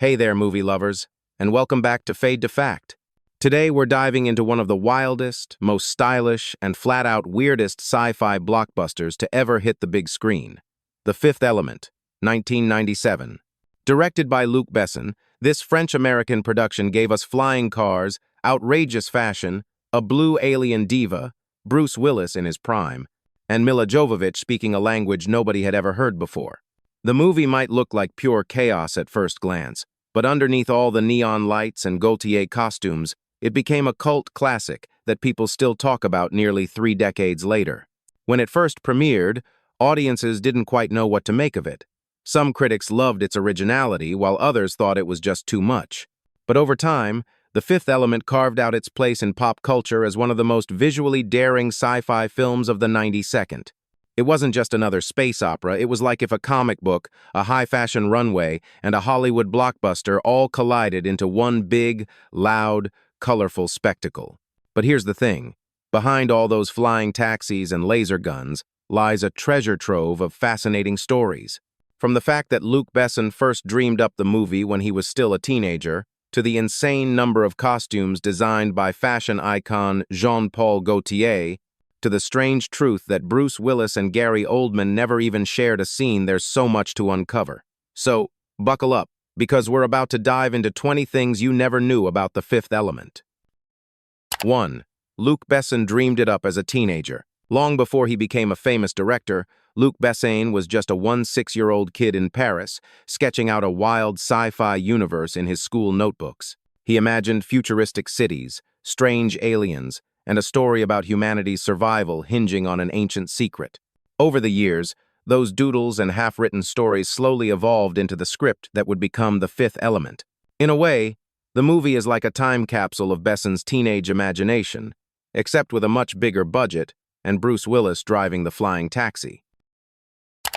Hey there, movie lovers, and welcome back to Fade to Fact. Today we're diving into one of the wildest, most stylish, and flat-out weirdest sci-fi blockbusters to ever hit the big screen. The Fifth Element, 1997. Directed by Luc Besson, this French-American production gave us flying cars, outrageous fashion, a blue alien diva, Bruce Willis in his prime, and Milla Jovovich speaking a language nobody had ever heard before. The movie might look like pure chaos at first glance, but underneath all the neon lights and Gaultier costumes, it became a cult classic that people still talk about nearly 3 decades later. When it first premiered, audiences didn't quite know what to make of it. Some critics loved its originality, while others thought it was just too much. But over time, The Fifth Element carved out its place in pop culture as one of the most visually daring sci-fi films of the 92nd. It wasn't just another space opera, it was like if a comic book, a high-fashion runway, and a Hollywood blockbuster all collided into one big, loud, colorful spectacle. But here's the thing. Behind all those flying taxis and laser guns lies a treasure trove of fascinating stories. From the fact that Luc Besson first dreamed up the movie when he was still a teenager, to the insane number of costumes designed by fashion icon Jean-Paul Gaultier, to the strange truth that Bruce Willis and Gary Oldman never even shared a scene, there's so much to uncover. So, buckle up, because we're about to dive into 20 things you never knew about The Fifth Element. 1. Luc Besson dreamed it up as a teenager. Long before he became a famous director, Luc Besson was just a 16-year-old kid in Paris, sketching out a wild sci-fi universe in his school notebooks. He imagined futuristic cities, strange aliens, and a story about humanity's survival hinging on an ancient secret. Over the years, those doodles and half-written stories slowly evolved into the script that would become The Fifth Element. In a way, the movie is like a time capsule of Besson's teenage imagination, except with a much bigger budget and Bruce Willis driving the flying taxi.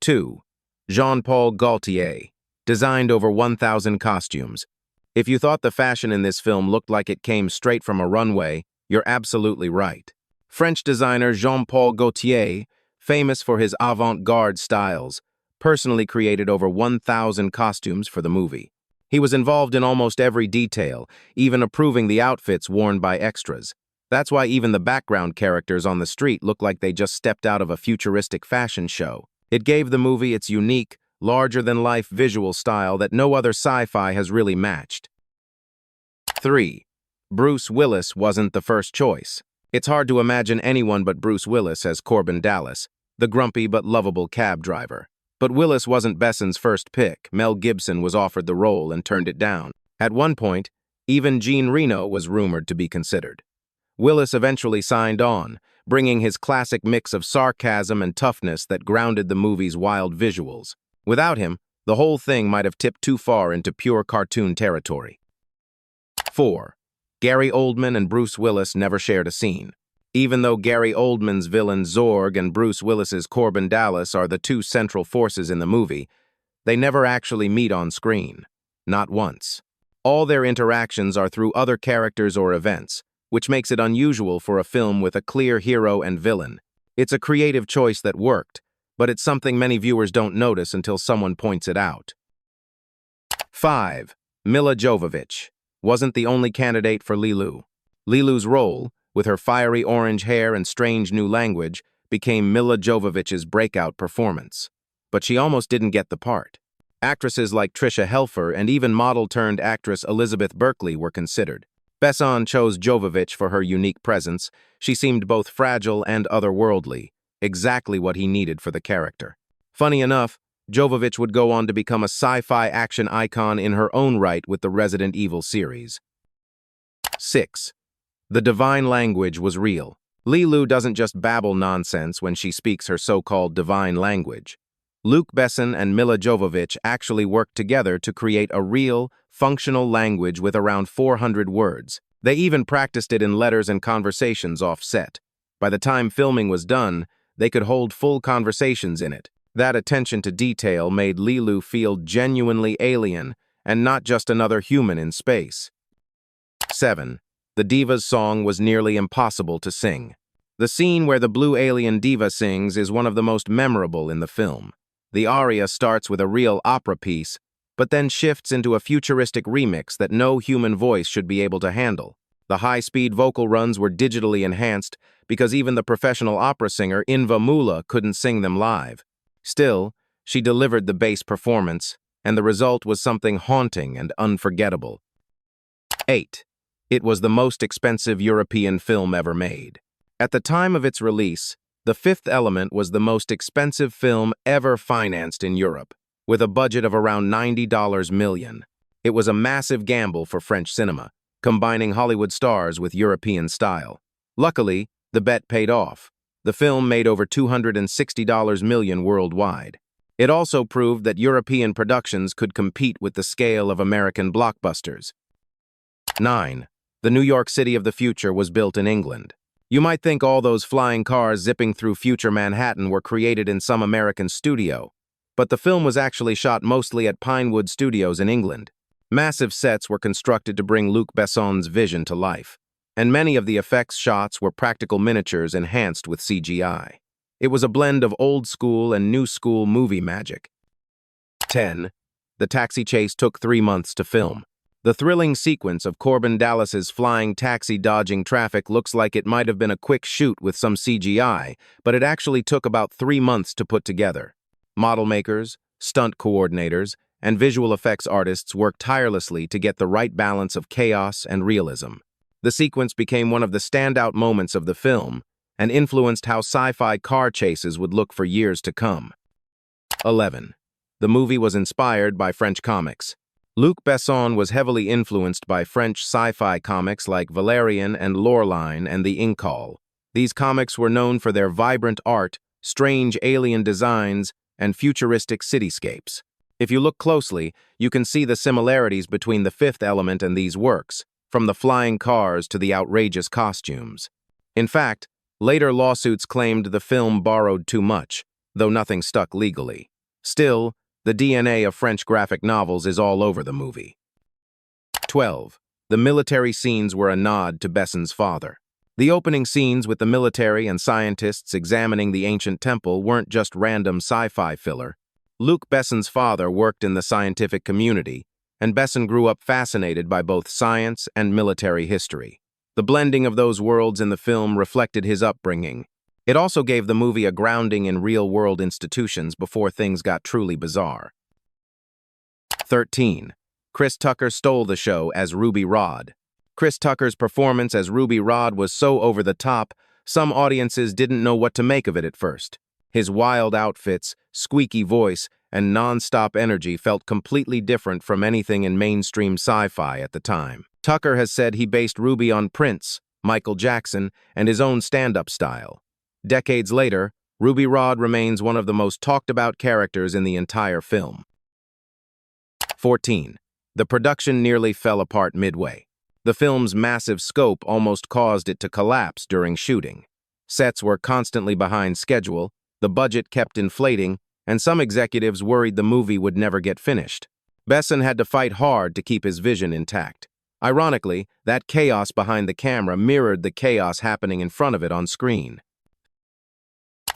2. Jean-Paul Gaultier, designed over 1,000 costumes. If you thought the fashion in this film looked like it came straight from a runway, you're absolutely right. French designer Jean-Paul Gaultier, famous for his avant-garde styles, personally created over 1,000 costumes for the movie. He was involved in almost every detail, even approving the outfits worn by extras. That's why even the background characters on the street look like they just stepped out of a futuristic fashion show. It gave the movie its unique, larger-than-life visual style that no other sci-fi has really matched. 3. Bruce Willis wasn't the first choice. It's hard to imagine anyone but Bruce Willis as Corbin Dallas, the grumpy but lovable cab driver. But Willis wasn't Besson's first pick. Mel Gibson was offered the role and turned it down. At one point, even Jean Reno was rumored to be considered. Willis eventually signed on, bringing his classic mix of sarcasm and toughness that grounded the movie's wild visuals. Without him, the whole thing might have tipped too far into pure cartoon territory. 4. Gary Oldman and Bruce Willis never shared a scene. Even though Gary Oldman's villain Zorg and Bruce Willis's Corbin Dallas are the two central forces in the movie, they never actually meet on screen. Not once. All their interactions are through other characters or events, which makes it unusual for a film with a clear hero and villain. It's a creative choice that worked, but it's something many viewers don't notice until someone points it out. 5. Milla Jovovich wasn't the only candidate for Leeloo. Leeloo's role, with her fiery orange hair and strange new language, became Milla Jovovich's breakout performance. But she almost didn't get the part. Actresses like Tricia Helfer and even model-turned-actress Elizabeth Berkley were considered. Besson chose Jovovich for her unique presence. She seemed both fragile and otherworldly, exactly what he needed for the character. Funny enough, Jovovich would go on to become a sci-fi action icon in her own right with the Resident Evil series. 6. The divine language was real. Leeloo doesn't just babble nonsense when she speaks her so-called divine language. Luc Besson and Milla Jovovich actually worked together to create a real, functional language with around 400 words. They even practiced it in letters and conversations off-set. By the time filming was done, they could hold full conversations in it. That attention to detail made Leeloo feel genuinely alien and not just another human in space. 7. The diva's song was nearly impossible to sing. The scene where the blue alien diva sings is one of the most memorable in the film. The aria starts with a real opera piece, but then shifts into a futuristic remix that no human voice should be able to handle. The high-speed vocal runs were digitally enhanced because even the professional opera singer Inva Mula couldn't sing them live. Still, she delivered the bass performance, and the result was something haunting and unforgettable. 8. It was the most expensive European film ever made. At the time of its release, The Fifth Element was the most expensive film ever financed in Europe, with a budget of around $90 million. It was a massive gamble for French cinema, combining Hollywood stars with European style. Luckily, the bet paid off. The film made over $260 million worldwide. It also proved that European productions could compete with the scale of American blockbusters. 9. The New York City of the future was built in England. You might think all those flying cars zipping through future Manhattan were created in some American studio, but the film was actually shot mostly at Pinewood Studios in England. Massive sets were constructed to bring Luc Besson's vision to life, and many of the effects shots were practical miniatures enhanced with CGI. It was a blend of old-school and new-school movie magic. 10. The taxi chase took 3 months to film. The thrilling sequence of Corbin Dallas's flying taxi dodging traffic looks like it might have been a quick shoot with some CGI, but it actually took about 3 months to put together. Model makers, stunt coordinators, and visual effects artists worked tirelessly to get the right balance of chaos and realism. The sequence became one of the standout moments of the film and influenced how sci-fi car chases would look for years to come. 11. The movie was inspired by French comics. Luc Besson was heavily influenced by French sci-fi comics like Valerian and Laureline and the Incal. These comics were known for their vibrant art, strange alien designs, and futuristic cityscapes. If you look closely, you can see the similarities between The Fifth Element and these works, from the flying cars to the outrageous costumes. In fact, later lawsuits claimed the film borrowed too much, though nothing stuck legally. Still, the DNA of French graphic novels is all over the movie. 12. The military scenes were a nod to Besson's father. The opening scenes with the military and scientists examining the ancient temple weren't just random sci-fi filler. Luc Besson's father worked in the scientific community, and Besson grew up fascinated by both science and military history. The blending of those worlds in the film reflected his upbringing. It also gave the movie a grounding in real-world institutions before things got truly bizarre. 13. Chris Tucker stole the show as Ruby Rhod. Chris Tucker's performance as Ruby Rhod was so over the top, some audiences didn't know what to make of it at first. His wild outfits, squeaky voice, and non-stop energy felt completely different from anything in mainstream sci-fi at the time. Tucker has said he based Ruby on Prince, Michael Jackson, and his own stand-up style. Decades later, Ruby Rhod remains one of the most talked-about characters in the entire film. 14. The production nearly fell apart midway. The film's massive scope almost caused it to collapse during shooting. Sets were constantly behind schedule, the budget kept inflating, and some executives worried the movie would never get finished. Besson had to fight hard to keep his vision intact. Ironically, that chaos behind the camera mirrored the chaos happening in front of it on screen.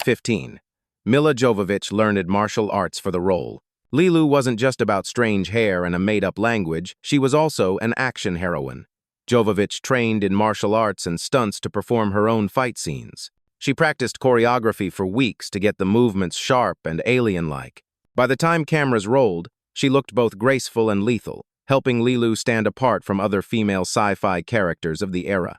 15. Milla Jovovich learned martial arts for the role. Lilu wasn't just about strange hair and a made-up language, she was also an action heroine. Jovovich trained in martial arts and stunts to perform her own fight scenes. She practiced choreography for weeks to get the movements sharp and alien-like. By the time cameras rolled, she looked both graceful and lethal, helping Lilu stand apart from other female sci-fi characters of the era.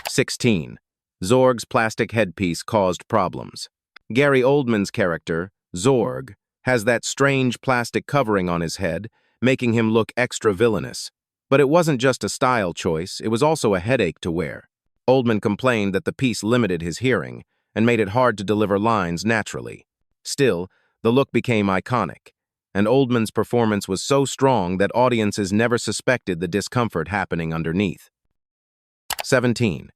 16. Zorg's plastic headpiece caused problems. Gary Oldman's character, Zorg, has that strange plastic covering on his head, making him look extra villainous. But it wasn't just a style choice, it was also a headache to wear. Oldman complained that the piece limited his hearing and made it hard to deliver lines naturally. Still, the look became iconic, and Oldman's performance was so strong that audiences never suspected the discomfort happening underneath. 17.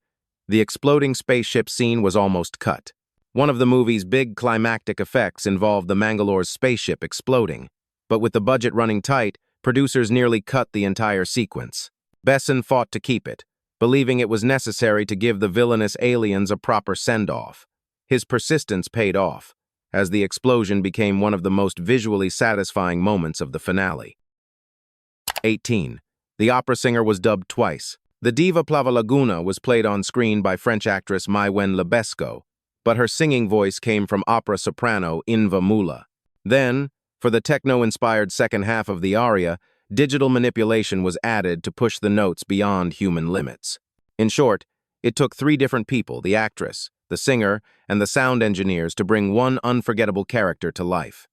The exploding spaceship scene was almost cut. One of the movie's big climactic effects involved the Mangalore's spaceship exploding, but with the budget running tight, producers nearly cut the entire sequence. Besson fought to keep it, believing it was necessary to give the villainous aliens a proper send-off. His persistence paid off, as the explosion became one of the most visually satisfying moments of the finale. 18. The opera singer was dubbed twice. The diva Plava Laguna was played on screen by French actress Maïwenn Lebesco, but her singing voice came from opera soprano Inva Mula. Then, for the techno-inspired second half of the aria, digital manipulation was added to push the notes beyond human limits. In short, it took 3 different people, the actress, the singer, and the sound engineers, to bring one unforgettable character to life.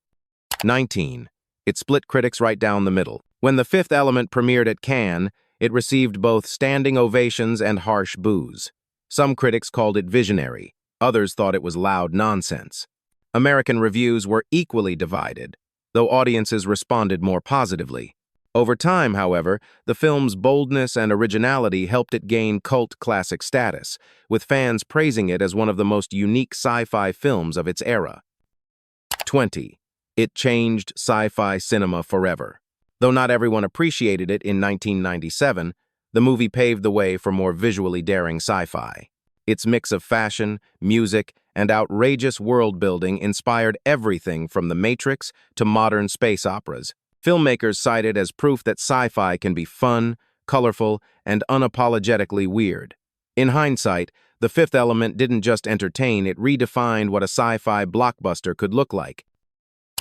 19. It split critics right down the middle. When The Fifth Element premiered at Cannes, it received both standing ovations and harsh boos. Some critics called it visionary, others thought it was loud nonsense. American reviews were equally divided, though audiences responded more positively. Over time, however, the film's boldness and originality helped it gain cult classic status, with fans praising it as one of the most unique sci-fi films of its era. 20. It changed sci-fi cinema forever. Though not everyone appreciated it in 1997, the movie paved the way for more visually daring sci-fi. Its mix of fashion, music, and outrageous world-building inspired everything from The Matrix to modern space operas. Filmmakers cite it as proof that sci-fi can be fun, colorful, and unapologetically weird. In hindsight, The Fifth Element didn't just entertain, it redefined what a sci-fi blockbuster could look like.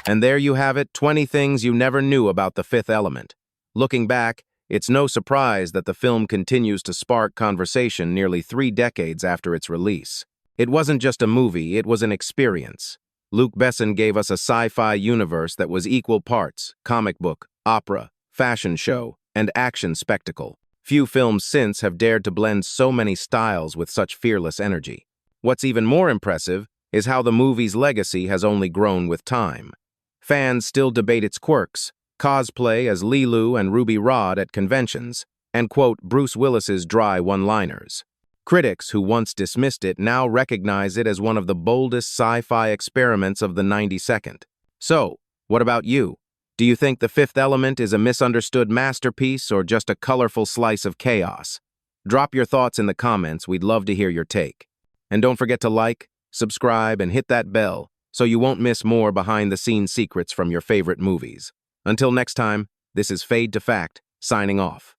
And there you have it, 20 things you never knew about The Fifth Element. Looking back, it's no surprise that the film continues to spark conversation nearly 3 decades after its release. It wasn't just a movie, it was an experience. Luc Besson gave us a sci-fi universe that was equal parts comic book, opera, fashion show, and action spectacle. Few films since have dared to blend so many styles with such fearless energy. What's even more impressive is how the movie's legacy has only grown with time. Fans still debate its quirks, cosplay as Leeloo and Ruby Rhod at conventions, and quote Bruce Willis's dry one-liners. Critics who once dismissed it now recognize it as one of the boldest sci-fi experiments of the 92nd. So, what about you? Do you think The Fifth Element is a misunderstood masterpiece or just a colorful slice of chaos? Drop your thoughts in the comments, we'd love to hear your take. And don't forget to like, subscribe, and hit that bell so you won't miss more behind-the-scenes secrets from your favorite movies. Until next time, this is Fade to Fact, signing off.